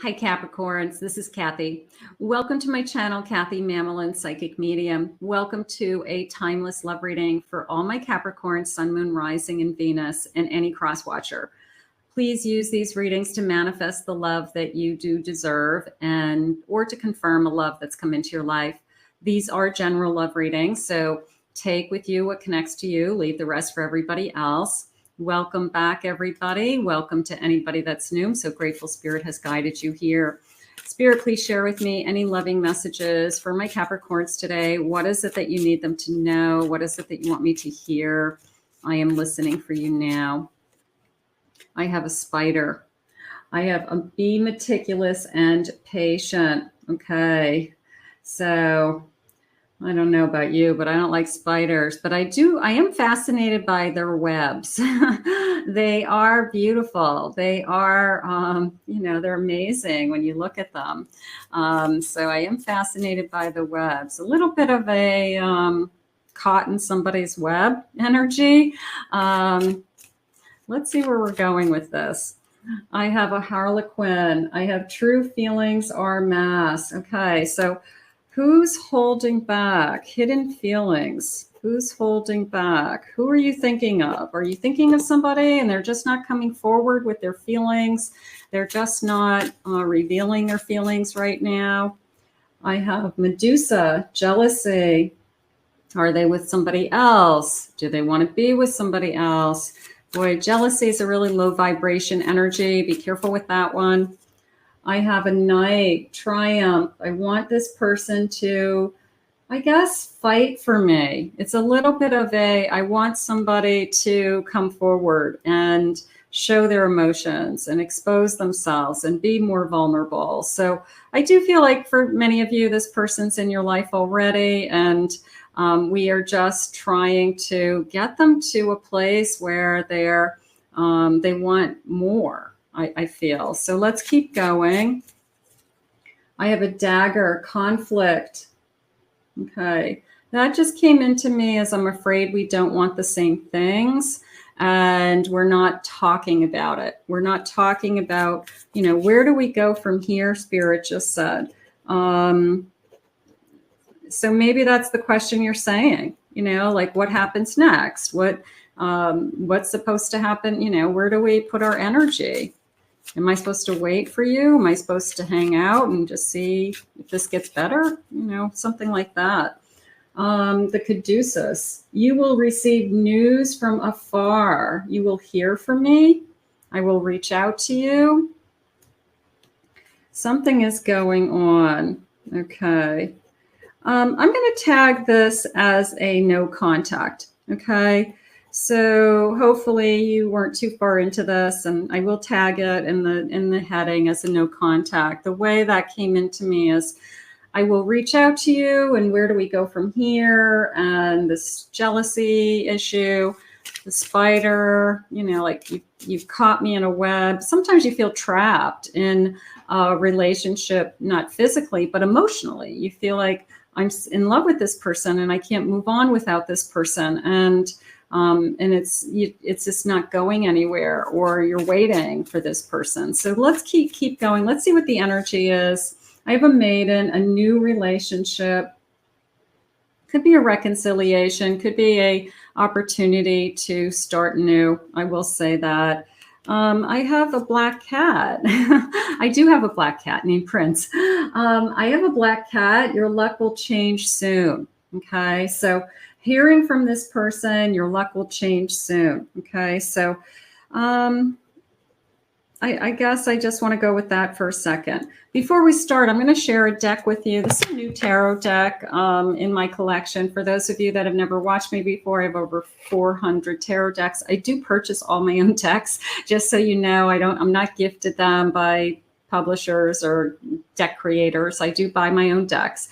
Hi Capricorns, this is Kathy. Welcome to my channel, Kathy Mamolen, Psychic Medium. Welcome to a timeless love reading for all my Capricorn, Sun, Moon, Rising, and Venus, and any cross watcher. Please use these readings to manifest the love that you do deserve or to confirm a love that's come into your life. These are general love readings, so take with you what connects to you, leave the rest for everybody else. Welcome back, everybody. Welcome to anybody that's new. I'm so grateful Spirit has guided you here. Spirit, please share with me any loving messages for my Capricorns today. What is it that you need them to know? What is it that you want me to hear? I am listening for you now. I have a spider. I have a be meticulous and patient. Okay, so I don't know about you, but I don't like spiders, but I am fascinated by their webs. They are beautiful. They are, they're amazing when you look at them. So I am fascinated by the webs. A little bit of a caught in somebody's web energy. Let's see where we're going with this. I have a Harlequin. I have true feelings are masked. Okay, so who's holding back? Hidden feelings. Who's holding back? Who are you thinking of? Are you thinking of somebody and they're just not coming forward with their feelings? They're just not revealing their feelings right now. I have Medusa, jealousy. Are they with somebody else? Do they want to be with somebody else? Boy, jealousy is a really low vibration energy. Be careful with that one. I have a Knight, Triumph. I want this person to, I guess, fight for me. It's a little bit of I want somebody to come forward and show their emotions and expose themselves and be more vulnerable. So I do feel like for many of you, this person's in your life already, and we are just trying to get them to a place where they want more. I feel. So let's keep going. I have a Dagger, conflict. Okay. That just came into me as I'm afraid we don't want the same things and we're not talking about it. We're not talking about, where do we go from here? Spirit just said. So maybe that's the question you're saying, like what happens next? What's supposed to happen? Where do we put our energy? Am I supposed to wait for you? Am I supposed to hang out and just see if this gets better? Something like that. The Caduceus. You will receive news from afar. You will hear from me. I will reach out to you. Something is going on. Okay. I'm going to tag this as a no contact. Okay. So hopefully you weren't too far into this, and I will tag it in the heading as a no contact. The way that came into me is I will reach out to you, and where do we go from here? And this jealousy issue, the spider, like you've caught me in a web. Sometimes you feel trapped in a relationship, not physically, but emotionally. You feel like I'm in love with this person and I can't move on without this person. And it's just not going anywhere, or you're waiting for this person. So let's keep going. Let's see what the energy is. I have a Maiden, a new relationship. Could be a reconciliation, could be a opportunity to start new. I will say that. I have a black cat. I do have a black cat named Prince. I have a black cat. Your luck will change soon. Okay, so hearing from this person, your luck will change soon. Okay, so I guess I just want to go with that for a second. Before we start, I'm going to share a deck with you. This is a new tarot deck in my collection. For those of you that have never watched me before, I have over 400 tarot decks. I do purchase all my own decks, just so you know. I'm not gifted them by publishers or deck creators. I do buy my own decks.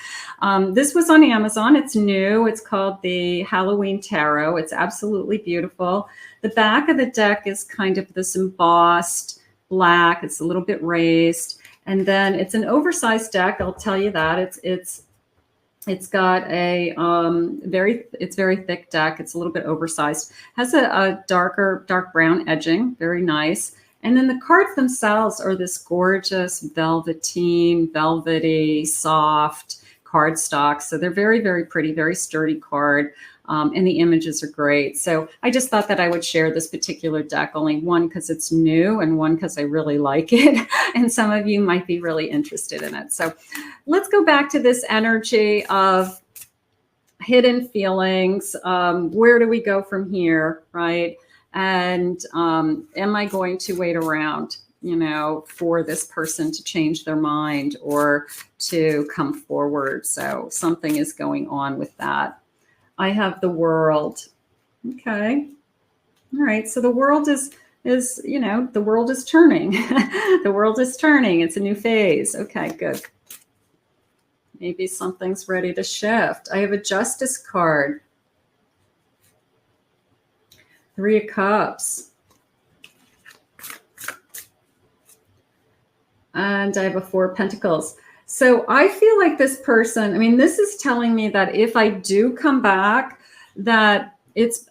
This was on Amazon. It's new. It's called the Halloween Tarot. It's absolutely beautiful. The back of the deck is kind of this embossed black. It's a little bit raised. And then it's an oversized deck. I'll tell you that. It's got a very thick deck. It's a little bit oversized. Has a dark brown edging. Very nice. And then the cards themselves are this gorgeous velvety, soft cardstock. So they're very, very pretty, very sturdy card. And the images are great. So I just thought that I would share this particular deck, only one because it's new and one because I really like it. And some of you might be really interested in it. So let's go back to this energy of hidden feelings. Where do we go from here, right? And am I going to wait around, you know, for this person to change their mind or to come forward? So something is going on with that. I have the World. Okay. All right. So the world is, you know, the world is turning. The world is turning. It's a new phase. Okay, good. Maybe something's ready to shift. I have a Justice card. 3 of Cups. And I have a 4 of Pentacles. So I feel like this person, I mean, this is telling me that if I do come back, that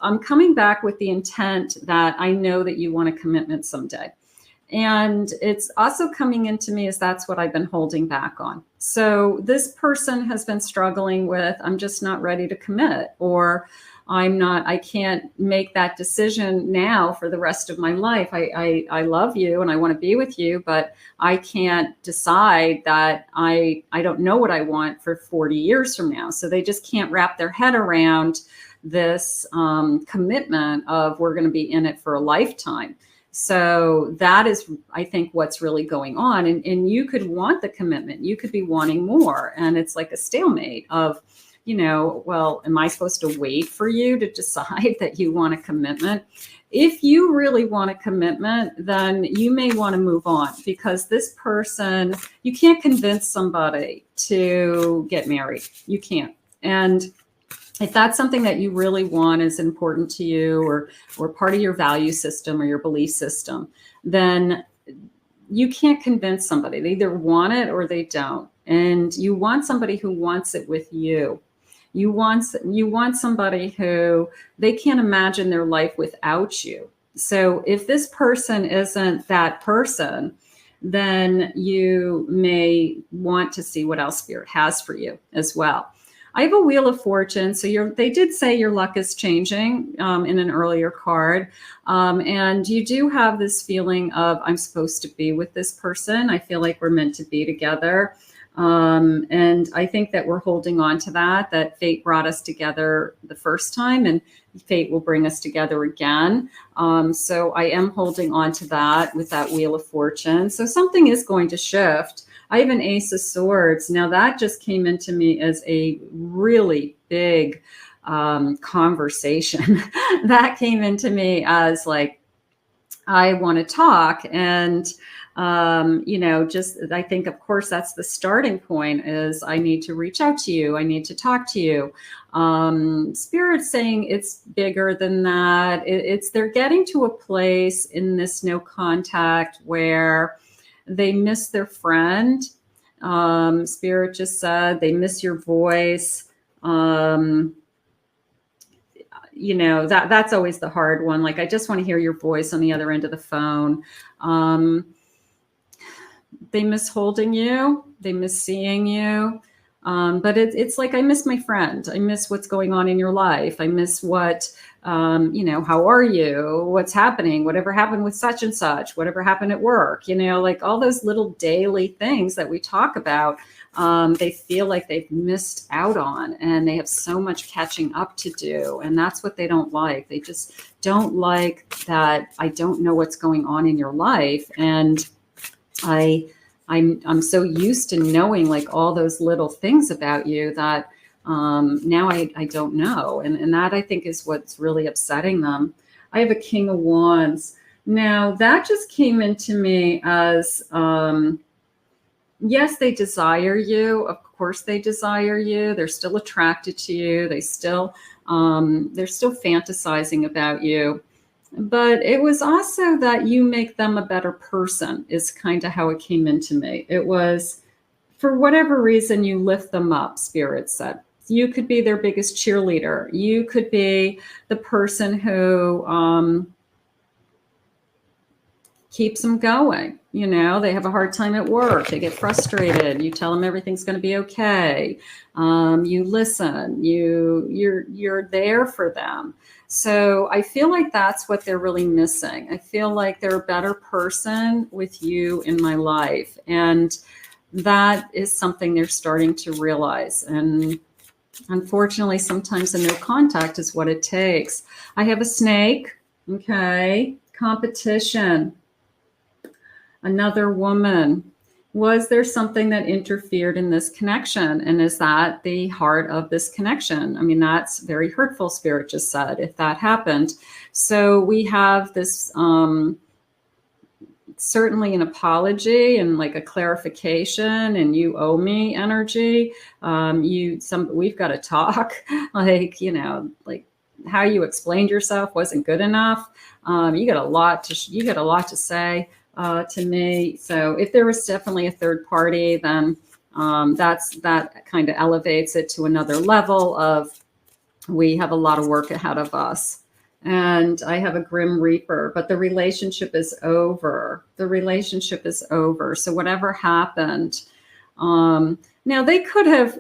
I'm coming back with the intent that I know that you want a commitment someday. And it's also coming into me as that's what I've been holding back on. So this person has been struggling with, I'm just not ready to commit, or I can't make that decision now for the rest of my life. I love you and I want to be with you, but I can't decide that I don't know what I want for 40 years from now. So they just can't wrap their head around this commitment of we're going to be in it for a lifetime. So that is, I think, what's really going on. And you could want the commitment. You could be wanting more. And it's like a stalemate of, you know, well, am I supposed to wait for you to decide that you want a commitment? If you really want a commitment, then you may want to move on, because this person, you can't convince somebody to get married. You can't. And if that's something that you really want, is important to you, or part of your value system or your belief system, then you can't convince somebody. They either want it or they don't. And you want somebody who wants it with you. You want somebody who they can't imagine their life without you. So if this person isn't that person, then you may want to see what else Spirit has for you as well. I have a Wheel of Fortune. So they did say your luck is changing in an earlier card. And you do have this feeling of, I'm supposed to be with this person. I feel like we're meant to be together. And I think that we're holding on to that fate brought us together the first time, and fate will bring us together again. So I am holding on to that with that Wheel of Fortune. So something is going to shift. I have an Ace of Swords. Now that just came into me as a really big conversation. That came into me as like, I want to talk. And you know, just, I think, of course, that's the starting point, is I need to reach out to you. I need to talk to you. Spirit's saying it's bigger than that. They're getting to a place in this no contact where they miss their friend. Spirit just said they miss your voice. You know, that's always the hard one. Like, I just want to hear your voice on the other end of the phone. They miss holding you. They miss seeing you. But it's like, I miss my friend. I miss what's going on in your life. I miss what, you know, how are you? What's happening? Whatever happened with such and such? Whatever happened at work? You know, like all those little daily things that we talk about, they feel like they've missed out on, and they have so much catching up to do. And that's what they don't like. They just don't like that I don't know what's going on in your life. And I'm so used to knowing like all those little things about you that now I don't know. And that, I think, is what's really upsetting them. I have a King of Wands. Now that just came into me as, yes, they desire you. Of course they desire you. They're still attracted to you. They're still fantasizing about you. But it was also that you make them a better person, is kind of how it came into me. It was, for whatever reason, you lift them up, Spirit said. You could be their biggest cheerleader. You could be the person who keeps them going. You know, they have a hard time at work. They get frustrated. You tell them everything's going to be okay. You listen. You're there for them. So I feel like that's what they're really missing. I feel like they're a better person with you in my life. And that is something they're starting to realize. And unfortunately, sometimes a no contact is what it takes. I have a snake. Okay. Competition. Another woman. Was there something that interfered in this connection? And is that the heart of this connection? I mean, that's very hurtful, Spirit just said, if that happened. So we have this certainly an apology and like a clarification and you owe me energy. We've got to talk, like, you know, like how you explained yourself wasn't good enough. You got a lot to say to me. So if there was definitely a third party, then that kind of elevates it to another level of, we have a lot of work ahead of us. And I have a Grim Reaper, but the relationship is over. The relationship is over. So whatever happened, now they could have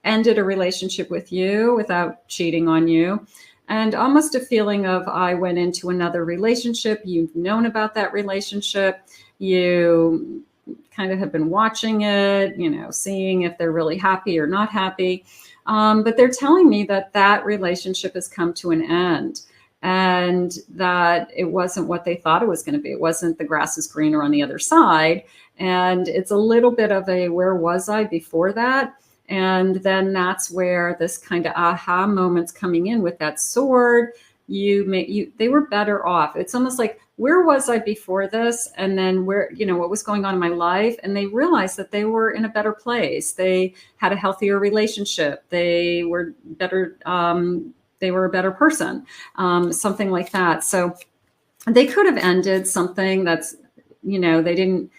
ended a relationship with you without cheating on you. And almost a feeling of, I went into another relationship. You've known about that relationship. You kind of have been watching it, you know, seeing if they're really happy or not happy. But they're telling me that that relationship has come to an end and that it wasn't what they thought it was going to be. It wasn't the grass is greener on the other side. And it's a little bit of a, where was I before that? And then that's where this kind of aha moment's coming in with that sword. They were better off. It's almost like, where was I before this? And then where, you know, what was going on in my life? And they realized that they were in a better place. They had a healthier relationship. They were better. They were a better person, something like that. So they could have ended something that's, you know, they didn't,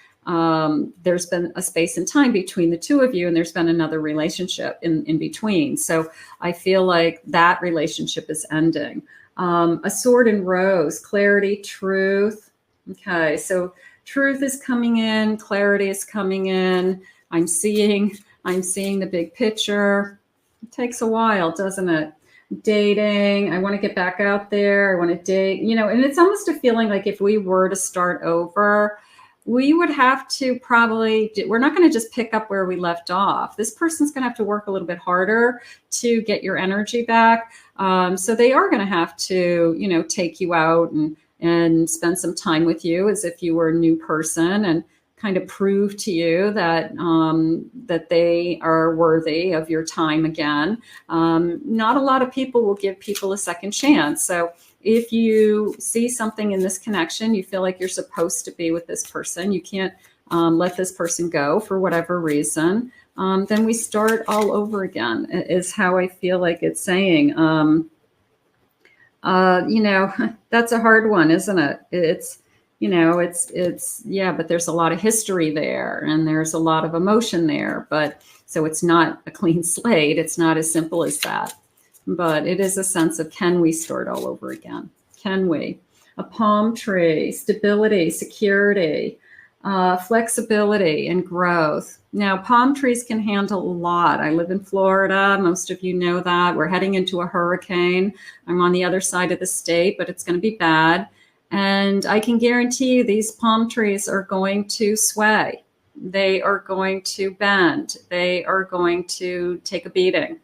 there's been a space and time between the two of you, and there's been another relationship in between. So I feel like that relationship is ending. A sword and rose, clarity, truth. Okay, so truth is coming in, clarity is coming in. I'm seeing the big picture. It takes a while, doesn't it? Dating, I want to get back out there. I want to date, you know, and it's almost a feeling like if we were to start over, we would have to we're not going to just pick up where we left off. This person's going to have to work a little bit harder to get your energy back. So they are going to have to, you know, take you out and spend some time with you as if you were a new person and kind of prove to you that that they are worthy of your time again. Not a lot of people will give people a second chance. So if you see something in this connection, you feel like you're supposed to be with this person, you can't let this person go for whatever reason, then we start all over again, is how I feel like it's saying. You know, that's a hard one, isn't it? It's, you know, it's, yeah, but there's a lot of history there and there's a lot of emotion there, but so it's not a clean slate. It's not as simple as that. But it is a sense of, can we start all over again? Can we? A palm tree, stability, security, flexibility, and growth. Now, palm trees can handle a lot. I live in Florida. Most of you know that. We're heading into a hurricane. I'm on the other side of the state, but it's going to be bad. And I can guarantee you these palm trees are going to sway. They are going to bend. They are going to take a beating.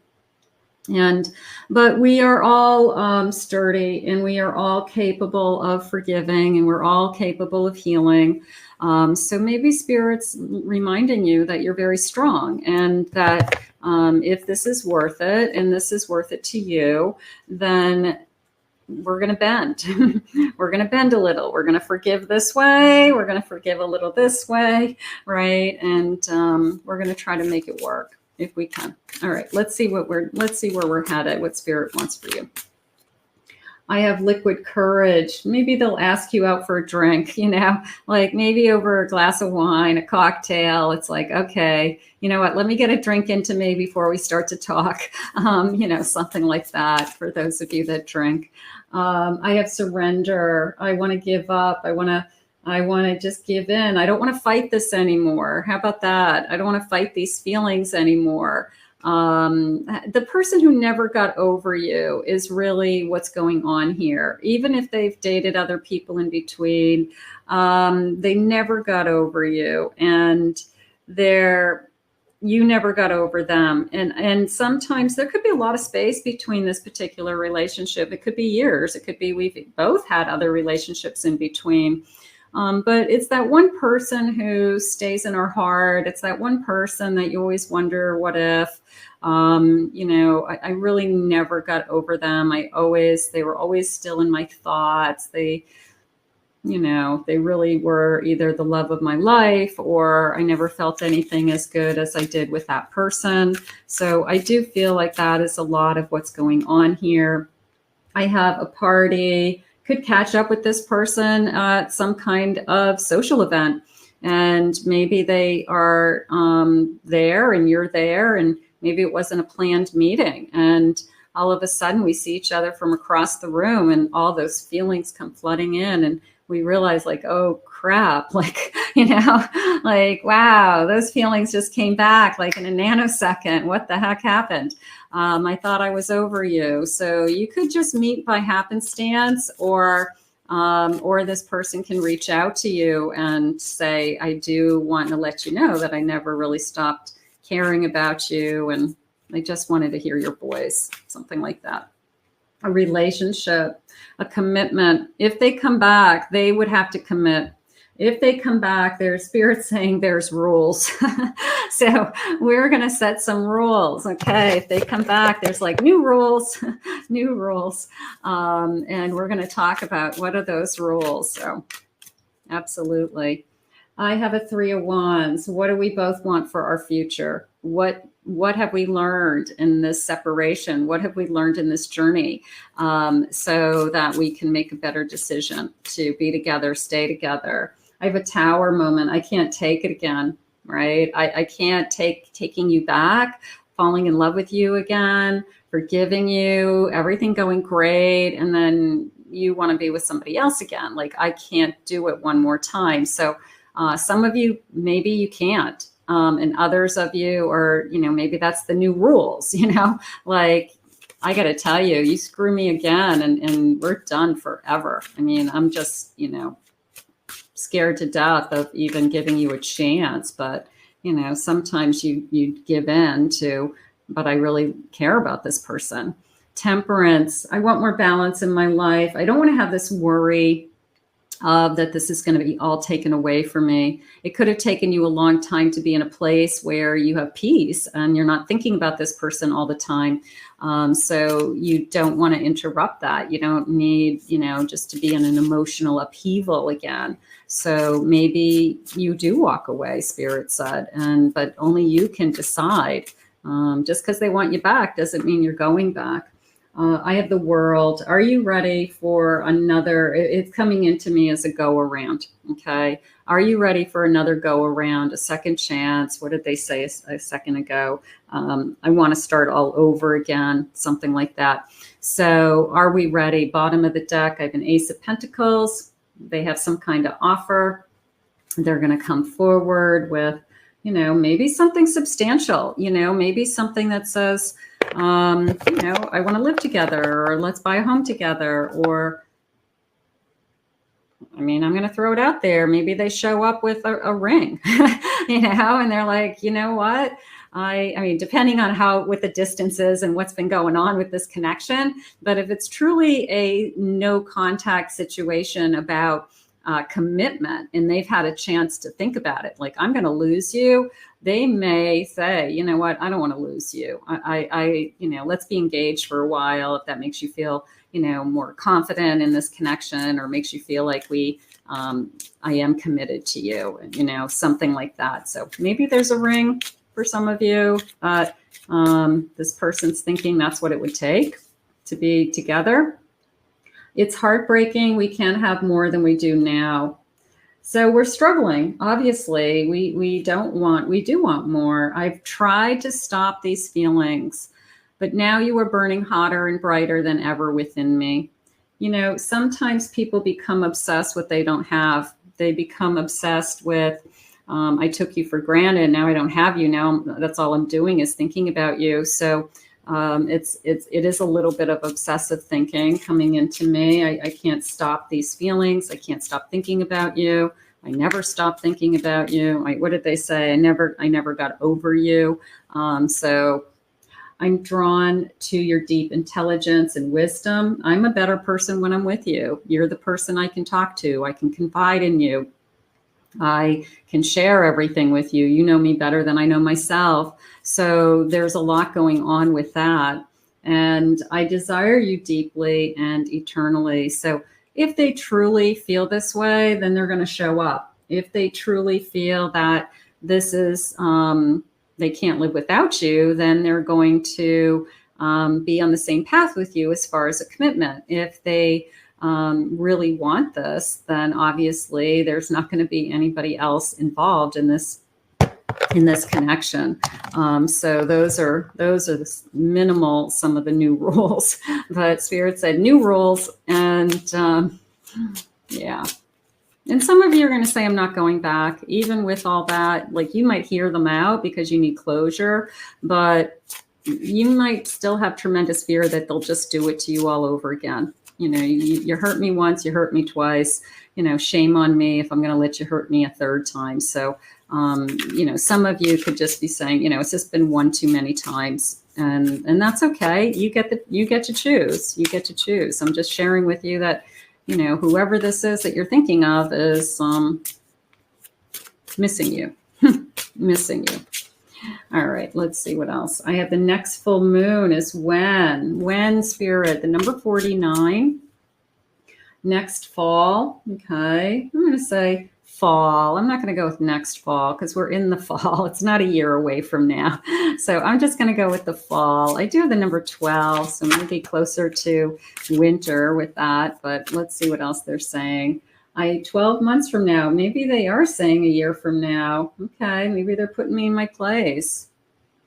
But we are all sturdy, and we are all capable of forgiving, and we're all capable of healing. So maybe Spirit's reminding you that you're very strong, and that if this is worth it, and this is worth it to you, then we're going to bend. We're going to bend a little. We're going to forgive this way. We're going to forgive a little this way, right? And we're going to try to make it work if we can. All right, let's see where we're headed, what Spirit wants for you. I have liquid courage. Maybe they'll ask you out for a drink, you know, like maybe over a glass of wine, a cocktail. It's like, okay, you know what, let me get a drink into me before we start to talk, you know, something like that for those of you that drink. I have surrender. I want to give up. I want to just give in. I don't want to fight this anymore. How about that? I don't want to fight these feelings anymore. The person who never got over you is really what's going on here. Even if they've dated other people in between, they never got over you, and you never got over them. And sometimes there could be a lot of space between this particular relationship. It could be years. It could be we've both had other relationships in between. But it's that one person who stays in our heart. It's that one person that you always wonder, what if? I really never got over them. They were always still in my thoughts. They really were either the love of my life, or I never felt anything as good as I did with that person. So I do feel like that is a lot of what's going on here. I have a party, could catch up with this person at some kind of social event. And maybe they are there and you're there, and maybe it wasn't a planned meeting. And all of a sudden we see each other from across the room, and all those feelings come flooding in, and we realize, like, oh crap, like, like, wow, those feelings just came back like in a nanosecond. What the heck happened? I thought I was over you. So you could just meet by happenstance, or this person can reach out to you and say, I do want to let you know that I never really stopped caring about you, and I just wanted to hear your voice, something like that. A relationship, a commitment. If they come back, they would have to commit. If they come back, their spirit's saying there's rules. So we're going to set some rules. Okay. If they come back, there's like new rules, new rules. And we're going to talk about what are those rules. So absolutely. I have a 3 of Wands. What do we both want for our future? What have we learned in this separation? What have we learned in this journey, so that we can make a better decision to be together, stay together? I have a Tower moment. I can't take it again, right? I can't take taking you back, falling in love with you again, forgiving you, everything going great, and then you want to be with somebody else again. Like, I can't do it one more time. So some of you, maybe you can't. And others of you are, maybe that's the new rules, like, I got to tell you, you screw me again and we're done forever. I mean, I'm just, scared to death of even giving you a chance. But, sometimes you give in to, but I really care about this person. Temperance. I want more balance in my life. I don't want to have this worry that this is going to be all taken away from me. It could have taken you a long time to be in a place where you have peace and you're not thinking about this person all the time. So you don't want to interrupt that. You don't need, just to be in an emotional upheaval again. So maybe you do walk away, Spirit said, but only you can decide. Just because they want you back doesn't mean you're going back. I have the World. Are you ready for another? It's coming into me as a go around. Okay. Are you ready for another go around, a second chance? What did they say a second ago? I want to start all over again, something like that. So are we ready? Bottom of the deck, I have an Ace of Pentacles. They have some kind of offer. They're going to come forward with, maybe something substantial, maybe something that says, I want to live together, or let's buy a home together, or, I'm going to throw it out there. Maybe they show up with a ring, and they're like, you know what? I mean, depending on how, with the distances and what's been going on with this connection, but if it's truly a no contact situation about commitment, and they've had a chance to think about it, like, I'm going to lose you, they may say, you know what, I don't want to lose you. I let's be engaged for a while. If that makes you feel, more confident in this connection, or makes you feel like I am committed to you, something like that. So maybe there's a ring for some of you. This person's thinking that's what it would take to be together. It's heartbreaking. We can't have more than we do now. So we're struggling. Obviously, we do want more. I've tried to stop these feelings, but now you are burning hotter and brighter than ever within me. you know, sometimes people become obsessed with what they don't have. They become obsessed with, I took you for granted. Now I don't have you. Now that's all I'm doing is thinking about you. So it is a little bit of obsessive thinking coming into me. I can't stop these feelings. I can't stop thinking about you. I never stop thinking about you. What did they say? I never got over you. So I'm drawn to your deep intelligence and wisdom. I'm a better person when I'm with you. You're the person I can talk to. I can confide in you. I can share everything with you. You know me better than I know myself. So there's a lot going on with that. And I desire you deeply and eternally. So if they truly feel this way, then they're going to show up. If they truly feel that this is, they can't live without you, then they're going to be on the same path with you as far as a commitment. If they really want this, then obviously there's not going to be anybody else involved in this connection. So those are the minimal, some of the new rules, but Spirit said new rules. And yeah. And some of you are going to say, I'm not going back, even with all that. Like, you might hear them out because you need closure, but you might still have tremendous fear that they'll just do it to you all over again. You know, you hurt me once, you hurt me twice, you know, shame on me if I'm going to let you hurt me a third time. So, you know, some of you could just be saying, you know, it's just been one too many times, and that's okay. You get to choose. You get to choose. I'm just sharing with you that, you know, whoever this is that you're thinking of is missing you, missing you. All right, let's see what else. I have the next full moon is when Spirit, the number 49, next fall. Okay, I'm going to say fall. I'm not going to go with next fall because we're in the fall. It's not a year away from now. So I'm just going to go with the fall. I do have the number 12, so maybe closer to winter with that, but let's see what else they're saying. 12 months from now, maybe they are saying a year from now. Okay, maybe they're putting me in my place.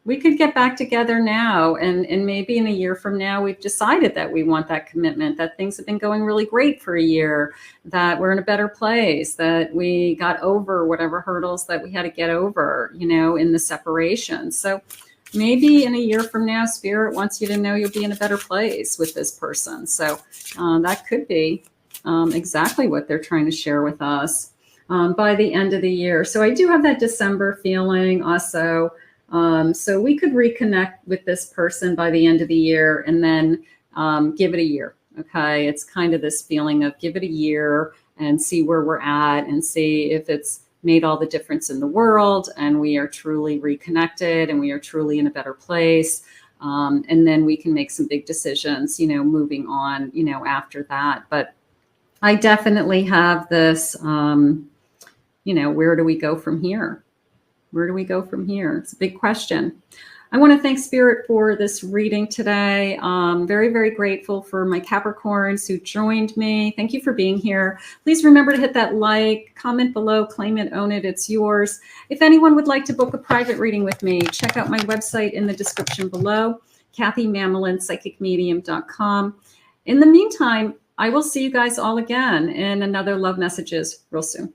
We could get back together now, and maybe in a year from now, we've decided that we want that commitment, that things have been going really great for a year, that we're in a better place, that we got over whatever hurdles that we had to get over, you know, in the separation. So maybe in a year from now, Spirit wants you to know you'll be in a better place with this person. So that could be exactly what they're trying to share with us by the end of the year. So I do have that December feeling also. So we could reconnect with this person by the end of the year and then give it a year. Okay. It's kind of this feeling of give it a year and see where we're at and see if it's made all the difference in the world and we are truly reconnected and we are truly in a better place. And then we can make some big decisions, you know, moving on, you know, after that. But I definitely have this, you know, where do we go from here? Where do we go from here? It's a big question. I want to thank Spirit for this reading today. Very, very grateful for my Capricorns who joined me. Thank you for being here. Please remember to hit that like, comment below, claim it, own it, it's yours. If anyone would like to book a private reading with me, check out my website in the description below, Kathy Mamolen, psychicmedium.com. In the meantime, I will see you guys all again in another Love Messages real soon.